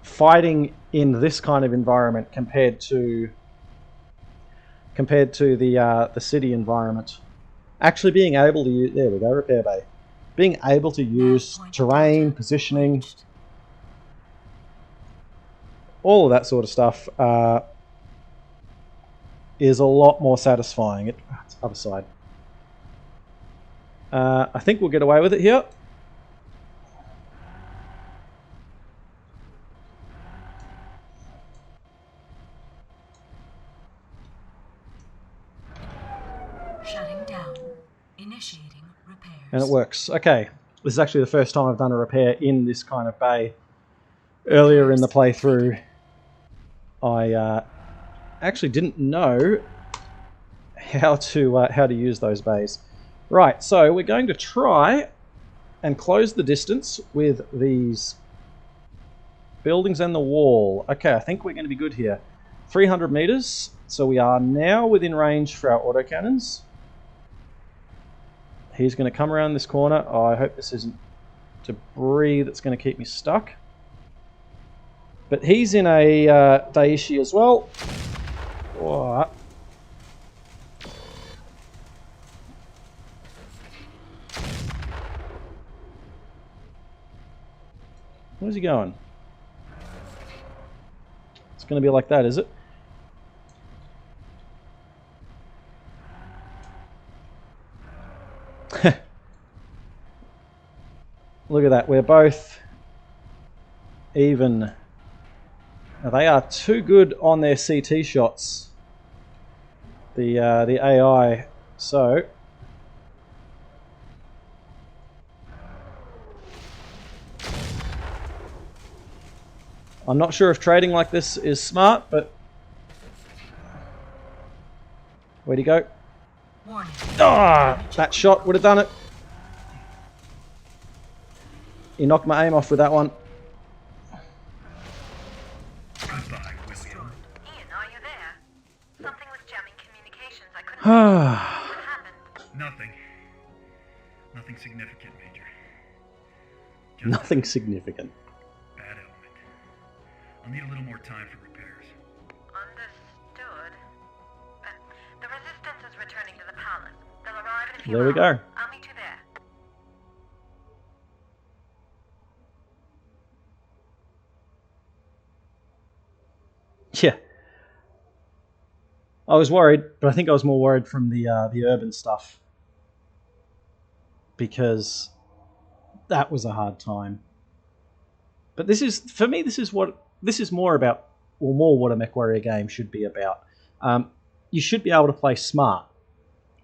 fighting in this kind of environment compared to the city environment. Actually being able to use, there we go, repair bay. Being able to use terrain, positioning, all of that sort of stuff is a lot more satisfying. It's other side. I think we'll get away with it here. Shutting down. Initiating repairs. And it works. Okay. This is actually the first time I've done a repair in this kind of bay. Earlier in the playthrough, I actually didn't know how to use those bays. Right, so we're going to try and close the distance with these buildings and the wall. Okay, I think we're going to be good here. 300 meters, so we are now within range for our autocannons. He's going to come around this corner. Oh, I hope this isn't debris that's going to keep me stuck. But he's in a Daishi as well. Oh. Where's he going? It's going to be like that, is it? Look at that, we're both even. Now they are too good on their CT shots, the AI, so I'm not sure if trading like this is smart, but... Where'd he go? Warning. Ah! That shot would have done it. He knocked my aim off with that one. Goodbye, William. Ian, are you there? Something was jamming communications. I couldn't. What happened? Nothing. Nothing significant, Major. Just Nothing significant. bad element. I'll need a little more time for repairs. Understood. The resistance is returning to the palace. They'll arrive in a few There we hours. go. I'll meet you there. Yeah. I was worried, but I think I was more worried from the urban stuff. Because that was a hard time. But this is, for me, this is more about, or more what a Mechwarrior game should be about. You should be able to play smart.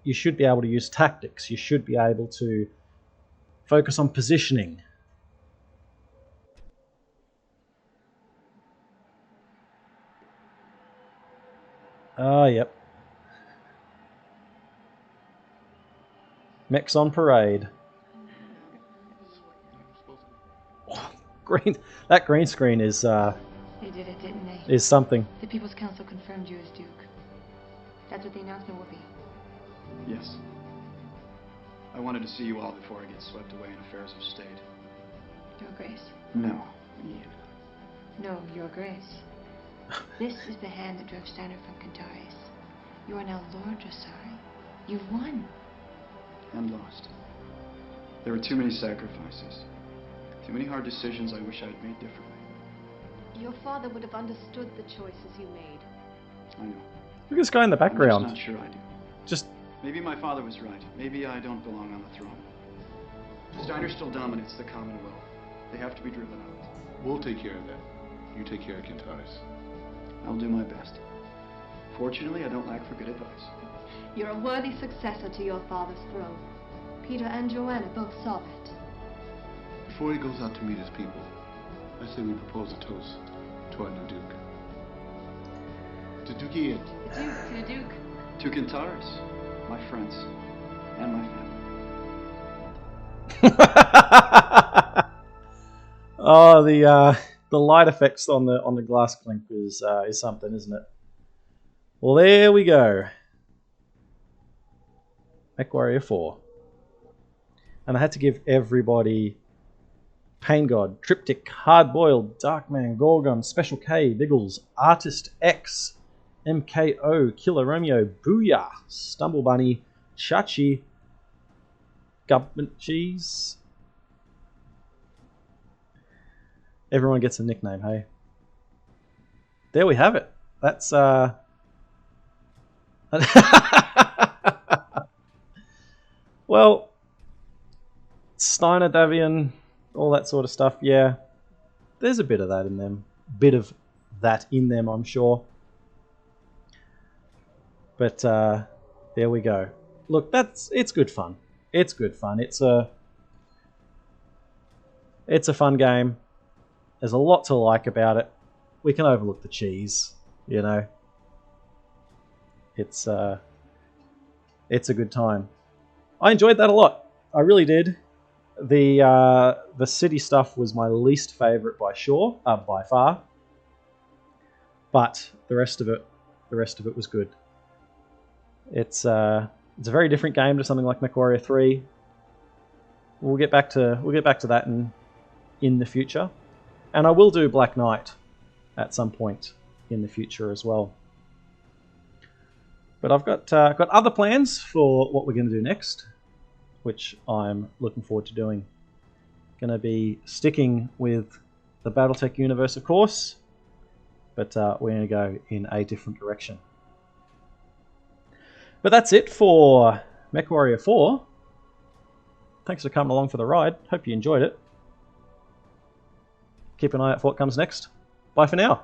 You should be able to use tactics. You should be able to focus on positioning. Ah, yep. Mechs on parade. Green. That green screen is They did it, didn't they? is something. The People's Council confirmed you as Duke. That's what the announcement will be. Yes. I wanted to see you all before I get swept away in affairs of state. Your Grace. No, Ian. No, Your Grace. This is the hand that drove Steiner from Cantaris. You are now Lord Dressari. You've won. And lost. There were too many sacrifices. Too many hard decisions I wish I'd made differently. Your father would have understood the choices you made. I know. Look at this guy in the I'm background. just not sure I do. Just Maybe my father was right. Maybe I don't belong on the throne. Steiner still dominates the Commonwealth. They have to be driven out. We'll take care of that. You take care of Cantaris. I'll do my best. Fortunately, I don't lack for good advice. You're a worthy successor to your father's throne. Peter and Joanna both saw it. Before he goes out to meet his people, I say we propose a toast to our new Duke. To Duke Ian. The Duke, to the Duke. To Cantaris, my friends, and my family. Oh, the light effects on the glass clink is something, isn't it? Well, there we go. Mechwarrior 4. And I had to give everybody Pain God, Triptych, Hard Boiled, Darkman, Gorgon, Special K, Biggles, Artist X, MKO, Killer Romeo, Booyah, Stumble Bunny, Chachi, Government Cheese. Everyone gets a nickname, hey? There we have it. That's well, Steiner, Davian, all that sort of stuff, yeah. There's a bit of that in them. I'm sure. But there we go. Look, it's good fun. It's good fun. It's a fun game. There's a lot to like about it. We can overlook the cheese, you know. It's a good time. I enjoyed that a lot. I really did. The city stuff was my least favorite by far. But the rest of it was good. It's a very different game to something like Mechwarrior 3. We'll get back to that in the future. And I will do Black Knight at some point in the future as well. But I've got other plans for what we're going to do next, which I'm looking forward to doing. Going to be sticking with the Battletech universe, of course, but we're going to go in a different direction. But that's it for Mechwarrior 4. Thanks for coming along for the ride. Hope you enjoyed it. Keep an eye out for what comes next. Bye for now.